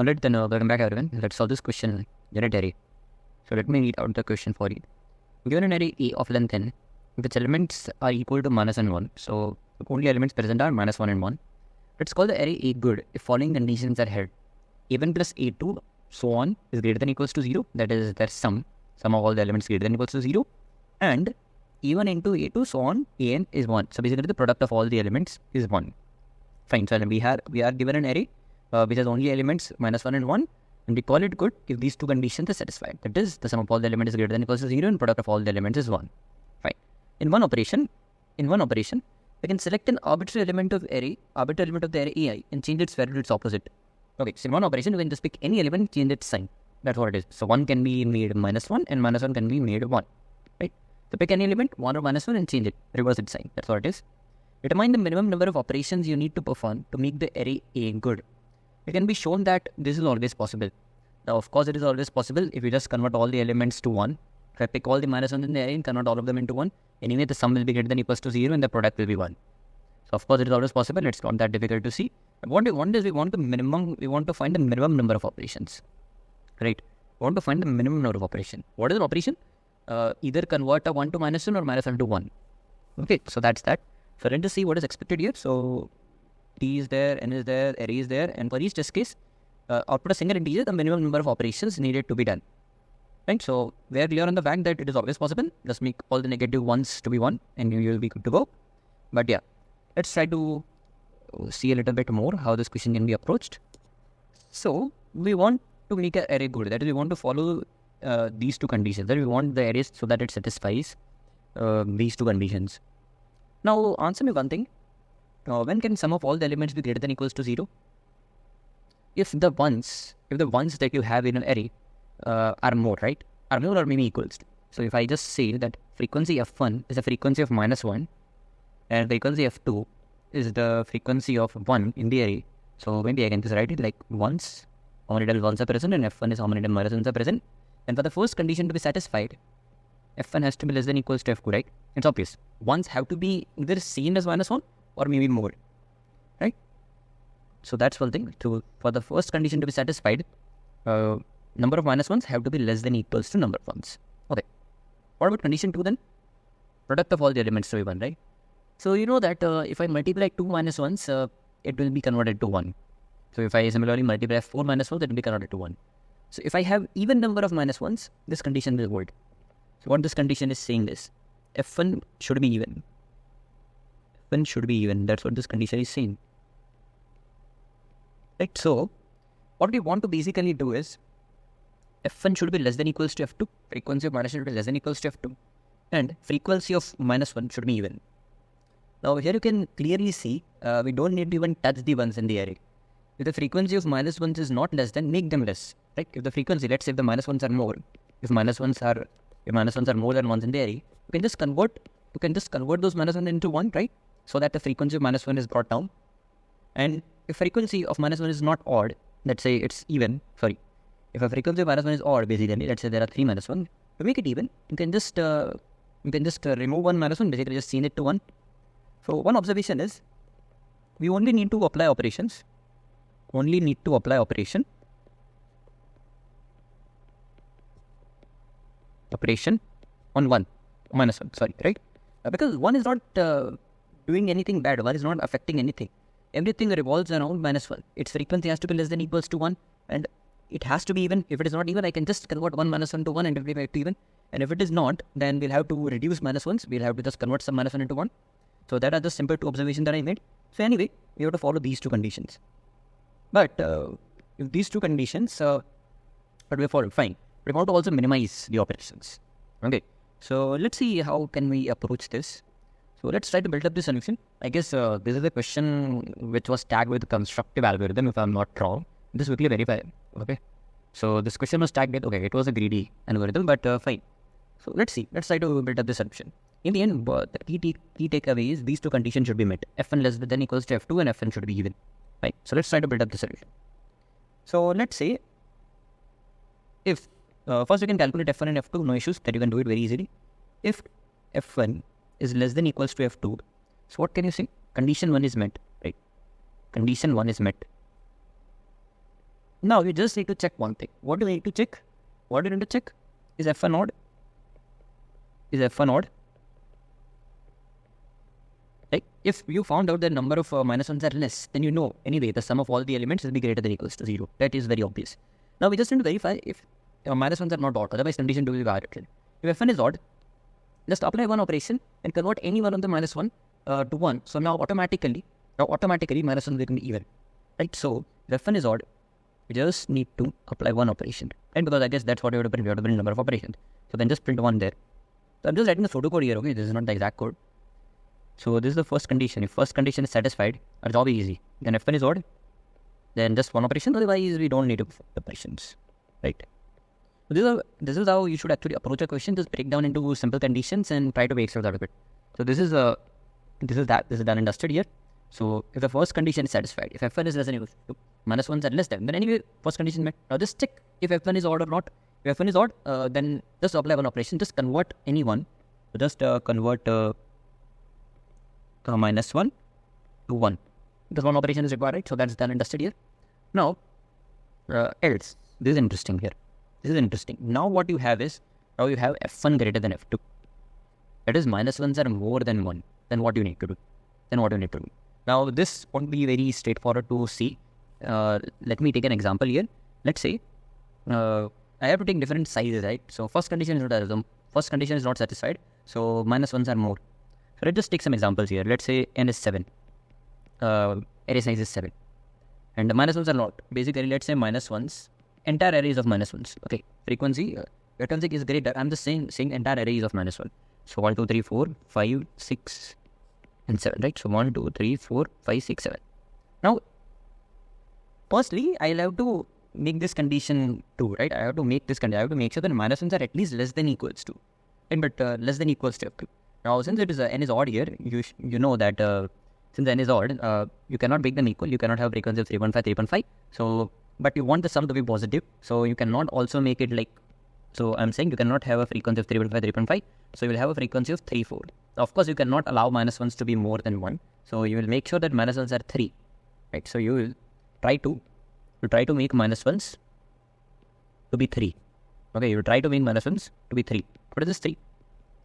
Alright, then welcome back everyone. Let's solve this question in an array. So let me read out the question for you. Given an array A of length n, if its elements are equal to minus and 1, so the only elements present are minus 1 and 1. Let's call the array A good if following conditions are held. A1 plus A2, so on, is greater than equals to 0. That is, their sum of all the elements greater than equals to 0. And A1 into A2, so on, An is 1. So basically the product of all the elements is 1. Fine, so we are given an array which has only elements minus 1 and 1, and we call it good if these two conditions are satisfied. That is, the sum of all the elements is greater than equals to 0 and product of all the elements is 1. Fine. In one operation, we can select an arbitrary element of the array AI and change its value to its opposite. Okay, so in one operation, we can just pick any element, change its sign. That's what it is. So 1 can be made minus 1 and minus 1 can be made 1. Right? So pick any element, 1 or minus 1, and change it. Reverse its sign. That's what it is. Determine the minimum number of operations you need to perform to make the array A good. It can be shown that this is always possible. Now, of course, it is always possible if you just convert all the elements to 1. If I pick all the minus 1 in the array and convert all of them into 1, anyway, the sum will be greater than equals to 0 and the product will be 1. So, of course, it is always possible. It's not that difficult to see. But what we want is we want to find the minimum number of operations. Right? We want to find the minimum number of operation. What is an operation? Either convert a 1 to minus 1 or minus 1 to 1. Okay, so that's that. So let us see what is expected here. So T is there, N is there, array is there, and for each test case, output a single integer, the minimum number of operations needed to be done. Right? So we are clear on the fact that it is always possible. Just make all the negative ones to be 1 and you will be good to go. But yeah, let's try to see a little bit more how this question can be approached. So we want to make an array good. That is, we want to follow these two conditions. That we want the array so that it satisfies these two conditions. Now answer me one thing. When can sum of all the elements be greater than equals to 0? If the ones that you have in an array are more, right? Are more or maybe equals to. So if I just say that frequency f1 is the frequency of minus 1 and frequency f2 is the frequency of 1 in the array. So maybe I can just write it like once, how many times 1s are present, and f1 is how many times minus 1s are present. And for the first condition to be satisfied, f1 has to be less than equals to f2, right? It's obvious. Ones have to be either same as minus 1 or maybe more, right? So that's one thing. So for the first condition to be satisfied, number of minus 1s have to be less than equals to number of 1s. Okay. What about condition 2 then? Product of all the elements to be 1, right? So you know that if I multiply 2 minus 1s, it will be converted to 1. So if I similarly multiply 4 minus 1s, it will be converted to 1. So if I have even number of minus 1s, this condition will hold. So what this condition is saying is, f1 should be even. F1 should be even. That's what this condition is saying. Right? So what we want to basically do is, f1 should be less than equals to f2. Frequency of minus 1 should be less than equals to f2. And frequency of minus 1 should be even. Now here you can clearly see, we don't need to even touch the ones in the array. If the frequency of minus 1s is not less, then make them less. Right? If the frequency, let's say if the minus 1s are more, if minus 1s are more than 1s in the array, you can just convert those minus 1 into 1, right? So that the frequency of minus 1 is brought down. And if frequency of minus 1 is not odd, let's say it's even, if a frequency of minus 1 is odd, basically, let's say there are 3 minus 1, to make it even, you can just remove 1 minus 1, basically just change it to 1. So one observation is, we only need to apply operations. Operation on 1, minus 1, right? Because 1 is not doing anything bad, 1 is not affecting anything. Everything revolves around minus 1. Its frequency has to be less than equals to 1 and it has to be even. If it is not even, I can just convert 1 minus 1 to 1 and simplify it to even. And if it is not, then we'll have to reduce minus 1s. We'll have to just convert some minus 1 into 1. So that are the simple two observations that I made. So anyway, we have to follow these two conditions. But if these two conditions, but we follow, fine. We want to also minimize the operations. Okay. So let's see how can we approach this. So let's try to build up the solution. I guess this is a question which was tagged with constructive algorithm, if I'm not wrong. Just quickly verify. Okay. So this question was tagged with, okay, it was a greedy algorithm, but fine. So let's see. Let's try to build up the solution. In the end, the key takeaway is these two conditions should be met. f1 less than equals to f2 and f1 should be even. Right. So let's try to build up the solution. So let's say if first we can calculate f1 and f2, no issues, that you can do it very easily. If f1 is less than equals to f2, so what can you say? Condition 1 is met, right? Condition 1 is met. Now you just need to check one thing. What do you need to check? What do you need to check? Is F1 odd? Is F1 odd? Like, if you found out that number of minus ones are less, then you know anyway the sum of all the elements will be greater than equals to 0. That is very obvious. Now we just need to verify if minus ones are not odd. Otherwise, condition 2 will be violated. If F1 is odd, just apply one operation and convert any one of the minus 1 to 1. So now automatically minus 1 will become even. Right? So if F1 is odd, we just need to apply one operation. And because I guess that's what you have to print. You have to print number of operations. So then just print 1 there. So I'm just writing the pseudocode here, okay? This is not the exact code. So this is the first condition. If first condition is satisfied, our job is easy. Then F1 is odd, then just one operation. Otherwise, we don't need to perform operations, right? So this is how you should actually approach a question. Just break down into simple conditions and try to make sense out of it. So this is done and dusted here. So if the first condition is satisfied, if F1 is less than equal to minus 1s are less than, then anyway first condition met. Now just check if F1 is odd or not. If F1 is odd, then just apply one operation. Just convert any one. So just convert minus 1 to 1. This one operation is required, right? So that's done and dusted here. Now, else. This is interesting here. This is interesting. Now what you have is, now you have F1 greater than F2. That is minus 1s are more than 1. Then what you need to do? Now this won't be very straightforward to see. Let me take an example here. Let's say, I have to take different sizes, right? So first condition is not satisfied. So minus 1s are more. So let's just take some examples here. Let's say n is 7. Array size is 7. And the minus 1s are not. Basically, let's say minus 1s. Entire arrays of minus 1s. Okay. Frequency is greater. I'm just saying entire arrays of minus 1. So 1, 2, 3, 4, 5, 6, and 7. Right? So 1, 2, 3, 4, 5, 6, 7. Now, firstly, I'll have to make this condition true, right? I have to make this condition. I have to make sure that minus 1s are at least less than equals to. Right? But less than equals to F2. Now, since it is n is odd here, you know that since n is odd, you cannot make them equal. You cannot have frequency of 3.5, 3.5. So, but you want the sum to be positive. So, you cannot also make it like, so I'm saying you cannot have a frequency of 3.5, 3.5. So, you will have a frequency of 3, 4. Now, of course, you cannot allow minus 1s to be more than 1. So, you will make sure that minus 1s are 3. Right? So, you will try to make minus 1s to be 3. Okay, you will try to make minus 1s to be 3. What is this 3?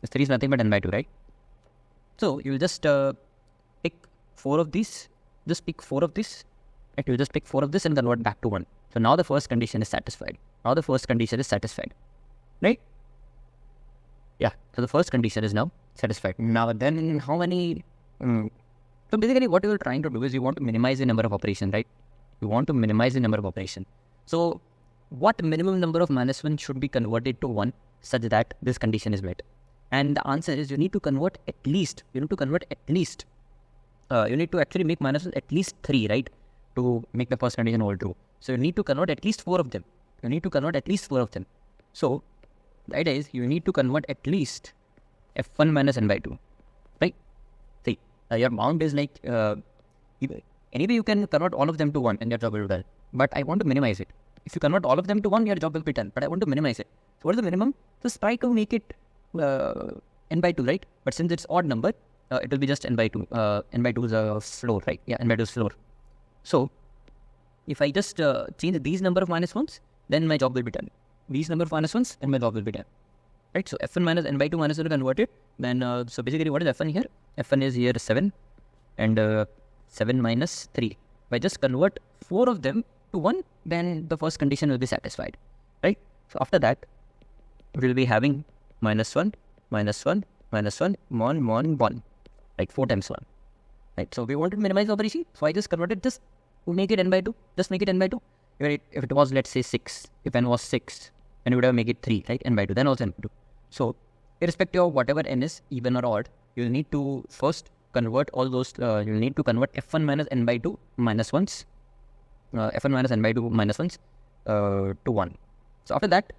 This 3 is nothing but n by 2, right? So, you will just pick 4 of these. Just pick 4 of this. Right? You will just pick 4 of this and convert back to 1. So, now the first condition is satisfied. Right? Yeah. So, the first condition is now satisfied. Now, then how many... So, basically what you are trying to do is you want to minimize the number of operations, right? You want to minimize the number of operations. So, what minimum number of minus 1 should be converted to 1 such that this condition is met? And the answer is you need to convert at least. You need to actually make minus 1 at least 3, right? To make the first condition hold true. So you need to convert at least 4 of them. So the idea is you need to convert at least F1 minus n by 2, right? See, your bound is like, anyway you can convert all of them to 1 and your job will be done. But I want to minimize it. If you convert all of them to 1, your job will be done. But I want to minimize it. So what is the minimum? Just try to make it n by 2, right? But since it's odd number, it will be just n by 2. N by 2 is a floor, right? Yeah, n by 2 is floor. So, if I just change these number of minus 1s, then my job will be done. These number of minus 1s, and my job will be done. Right? So, F1 minus n by 2 minus 1 converted. Then, so basically what is F1 here? F1 is here 7 and 7 minus 3. If I just convert 4 of them to 1, then the first condition will be satisfied. Right? So, after that, we will be having minus 1, minus 1, minus 1, 1, 1, 1. Like 4 times 1. Right? So, we want to minimize the operation. So, I just converted this to make it n by 2. Just make it n by 2. If it was, let's say, 6. If n was 6, then you would have make it 3, right? N by 2. Then also n by 2. So, irrespective of whatever n is, even or odd, you need to first convert all those, you need to convert F1 minus n by 2 minus 1s. F1 minus n by 2 minus 1s to 1. So, after that,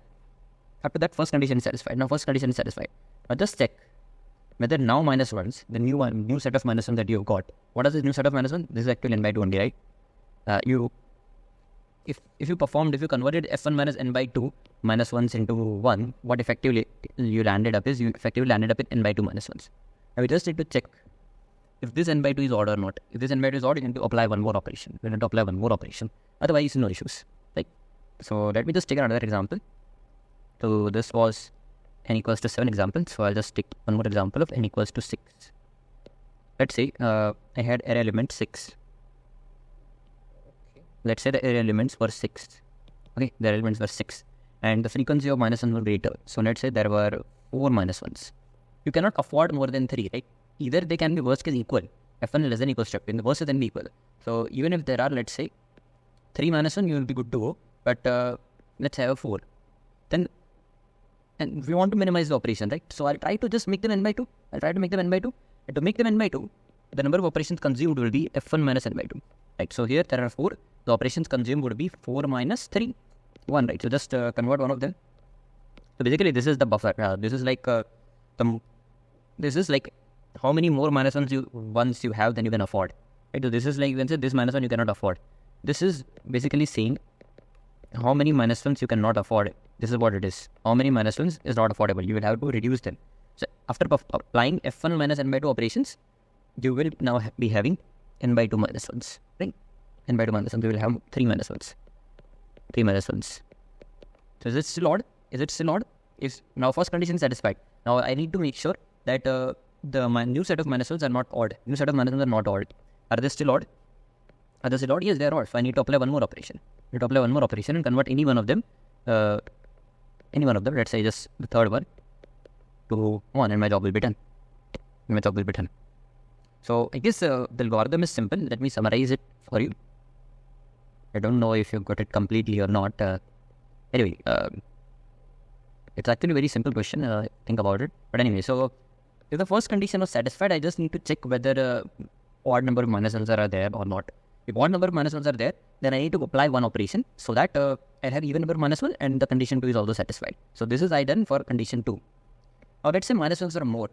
first condition is satisfied. Now, first condition is satisfied. Now, just check whether now minus 1s, the new set of minus 1 that you have got. What is this new set of minus 1? This is actually n by 2 only, right? If you converted F1 minus n by 2 minus 1s into 1, what effectively you landed up is, you effectively landed up in n by 2 minus 1s. Now, we just need to check if this n by 2 is odd or not. If this n by 2 is odd, you need to apply one more operation. You need to apply one more operation. Otherwise, no issues. Like, So let me just take another example. So this was n equals to 7 example. So I'll just take one more example of n equals to 6. Let's say I had array element 6. Let's say the array elements were 6. Okay, the elements were 6. And the frequency of minus 1 were greater. So let's say there were 4 minus 1s. You cannot afford more than 3, right? Either they can be worst case equal. F1 is less than equals to F2. In the worst case, then be equal. So even if there are, let's say, 3 minus 1, you will be good to go. But let's have a 4. Then, and we want to minimize the operation, right? So I'll try to just make them n by 2. I'll try to make them n by 2. And to make them n by 2, the number of operations consumed will be F1 minus n by 2. Right? So here there are 4. The operations consumed would be 4 minus 3. 1, right? So just convert one of them. So basically, this is the buffer. This is like this is like how many more minus ones you have than you can afford. Right? So this is like, you can say this minus 1 you cannot afford. This is basically saying how many minus 1s you cannot afford. This is what it is. How many minus 1s is not affordable. You will have to reduce them. So after applying F1 minus n by 2 operations, you will now be having n by 2 minus 1s. Right? N by 2 minus 1s. You will have 3 minus 1s. 3 minus 1s. So is it still odd? Is it still odd? If now first condition satisfied. Now I need to make sure that the new set of minus 1s are not odd. New set of minus 1s are not odd. Are they still odd? Are they still odd? Yes, they are odd. So I need to apply one more operation. I need to apply one more operation and convert any one of them. Let's say just the third one to 1, and my job will be done. So I guess the algorithm is simple. Let me summarize it for you. I don't know if you got it completely or not. Anyway, it's actually a very simple question. Think about it. But anyway, so if the first condition was satisfied, I just need to check whether odd number of minus 1s are there or not. If odd number of minus 1s are there, then I need to apply one operation so that I have even number minus 1 and the condition 2 is also satisfied. So this is I done for condition 2. Now let's say minus 1s are more.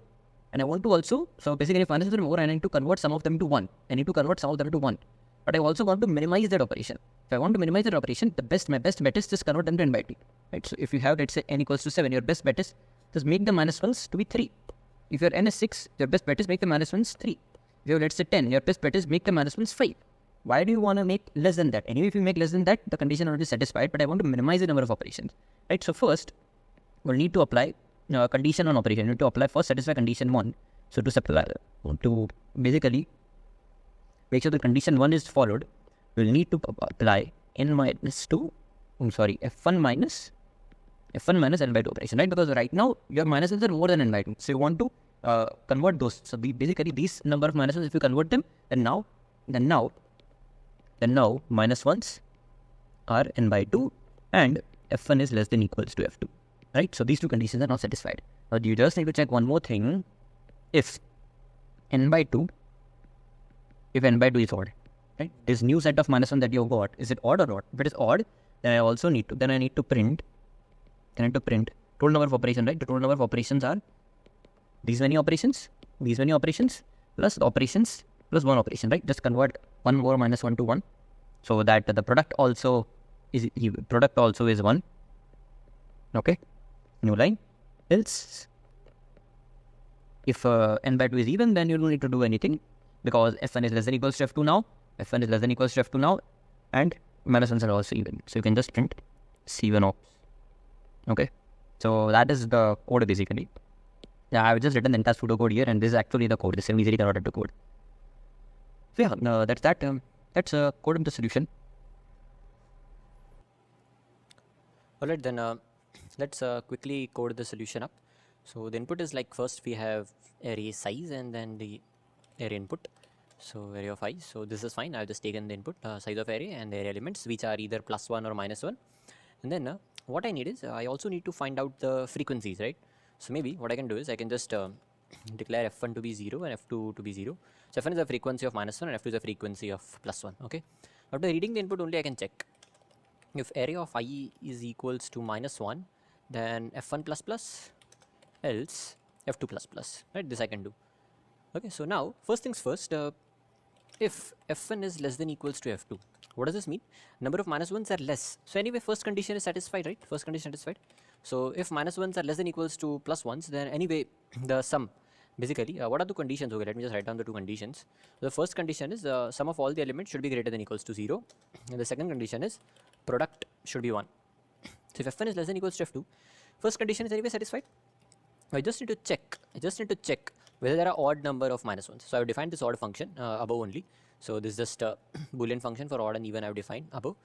And I want to also, so basically if minus 1s are more, I need to convert some of them to 1. I need to convert some of them to 1. But I also want to minimize that operation. If I want to minimize that operation, my best bet is just convert them to n by 2. Right? So if you have, let's say, n equals to 7, your best bet is just make the minus 1s to be 3. If your n is 6, your best bet is make the minus 1s 3. If you have, let's say, 10, your best bet is make the minus 1s 5. Why do you want to make less than that? Anyway, if you make less than that, the condition will be satisfied, but I want to minimize the number of operations. Right? So first, we'll need to apply condition 1 operation. You need to apply first satisfy condition 1. So to basically make sure the condition 1 is followed, we'll need to apply F1 minus n by 2 operation, right? Because right now your minus 1s are more than n by 2. So you want to convert those. So basically these number of minus 1s, if you convert them, then now minus 1s are n by 2 and F1 is less than equals to F2, right? So these two conditions are not satisfied. Now you just need to check one more thing. If n by 2 is odd, right? This new set of minus 1 that you got, is it odd or not? If it is odd, then I need to print total number of operations, right? The total number of operations are these many operations plus the operations plus one operation, right? Just convert one more minus 1 to 1 so that the product also is 1. Okay, new line. Else, if n by 2 is even, then you don't need to do anything because F1 is less than equals to F2 now. And minus 1s are also even. So you can just print C1 ops. Okay, so that is the code basically. Yeah, I've just written the entire pseudocode here, and this is actually the code. This is easily converted to code. So yeah, that's that. That's code of the solution. Alright, then let's quickly code the solution up. So the input is like first we have array size and then the array input. So array of I. So this is fine. I've just taken the input size of array and the array elements which are either +1 or -1. And then what I need is I also need to find out the frequencies, right? So maybe what I can do is I can just declare F1 to be 0 and F2 to be 0. So F1 is the frequency of -1 and F2 is the frequency of +1. Okay. After reading the input only I can check. If array of I is equals to -1, then F1 plus plus, else F2 plus plus, right? This I can do. Okay, so now first things first, if F1 is less than equals to F2, what does this mean? Number of -1s are less. So anyway, first condition is satisfied, right? First condition satisfied. So if -1s are less than equals to +1s, then anyway the sum. Basically, what are the conditions? Okay, let me just write down the two conditions. The first condition is sum of all the elements should be greater than equals to 0. And the second condition is product should be 1. So if f1 is less than equals to f2, first condition is anyway satisfied. I just need to check whether there are odd number of minus ones. So I have defined this odd function above only. So this is just a boolean function for odd and even I have defined above.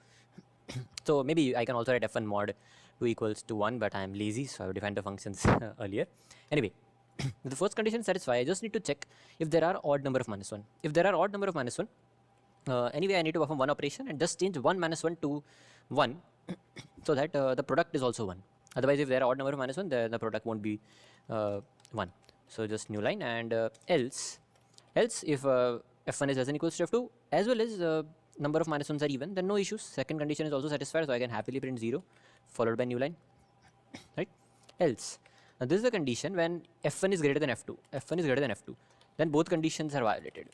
So maybe I can also write f1 mod 2 equals to 1, but I am lazy, so I have defined the functions earlier. Anyway, if the first condition is satisfied, I just need to check if there are odd number of minus 1. If there are odd number of minus 1, anyway I need to perform one operation and just change 1 minus 1 to 1 so that the product is also 1. Otherwise, if there are odd number of minus 1, the product won't be 1. So just new line, and else if f1 is less than equals to f2 as well as number of minus 1s are even, then no issues. Second condition is also satisfied, so I can happily print 0 followed by new line, right? Else, now this is the condition when f1 is greater than f2, then both conditions are violated.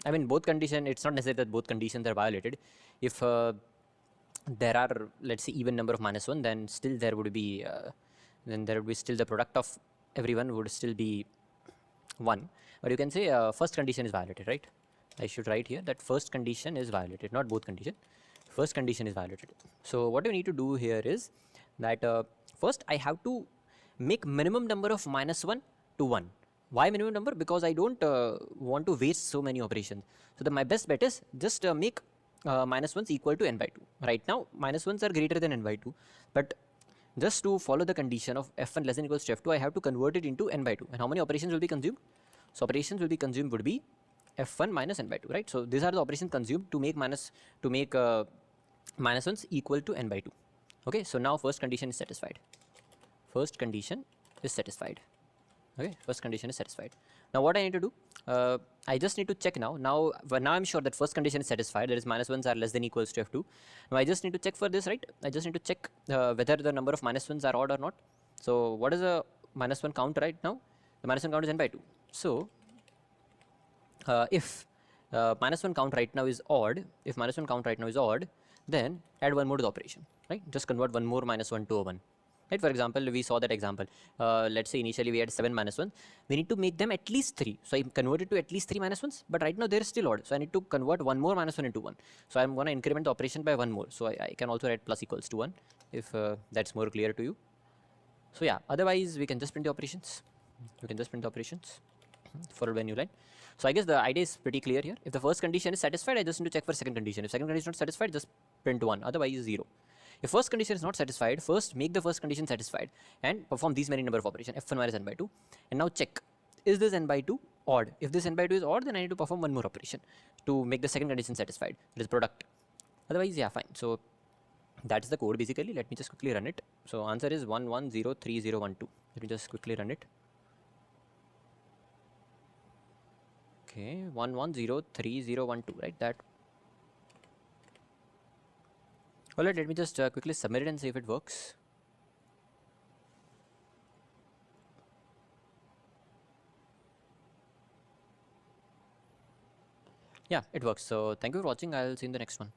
I mean, both condition, it's not necessary that both conditions are violated. If there are, let's say, even number of minus 1, then still there would be still the product of everyone would still be 1. But you can say first condition is violated, right? I should write here that first condition is violated, not both condition. First condition is violated. So what you need to do here is that first I have to make minimum number of minus 1 to 1. Why minimum number? Because I don't want to waste so many operations. So my best bet is just make minus 1s equal to n by 2. Right now minus 1s are greater than n by 2, but just to follow the condition of f1 less than equals to f2, I have to convert it into n by 2. And how many operations will be consumed? So operations will be consumed would be f1 minus n by 2, right? So these are the operations consumed to make minus 1s equal to n by 2. Okay, so now first condition is satisfied. First condition is satisfied. Okay, first condition is satisfied. Now what I need to do, I just need to check now. Now I'm sure that first condition is satisfied, that is minus 1s are less than equals to f2. Now I just need to check for this, right? I just need to check whether the number of minus 1s are odd or not. So what is the minus 1 count right now? The minus 1 count is n by 2. So if minus 1 count right now is odd, then add one more to the operation, right? Just convert one more minus 1 to a 1. Right, for example, we saw that example. Let's say initially we had 7 minus 1. We need to make them at least 3. So I converted to at least 3 minus 1s, but right now they're still odd. So I need to convert one more minus 1 into 1. So I'm going to increment the operation by one more. So I can also write plus equals to 1 if that's more clear to you. So yeah, otherwise we can just print the operations. Followed by new line. So I guess the idea is pretty clear here. If the first condition is satisfied, I just need to check for second condition. If second condition is not satisfied, just print 1. Otherwise 0. If first condition is not satisfied, first make the first condition satisfied and perform these many number of operations, f1 minus n by 2, and now check, is this n by 2 odd? If this n by 2 is odd, then I need to perform one more operation to make the second condition satisfied, that is product. Otherwise, yeah, fine. So that is the code basically. Let me just quickly run it. So answer is 11030012. Let me just quickly run it. Okay, 11030012, right? That. Alright, let me just quickly submit it and see if it works. Yeah, it works. So thank you for watching. I'll see you in the next one.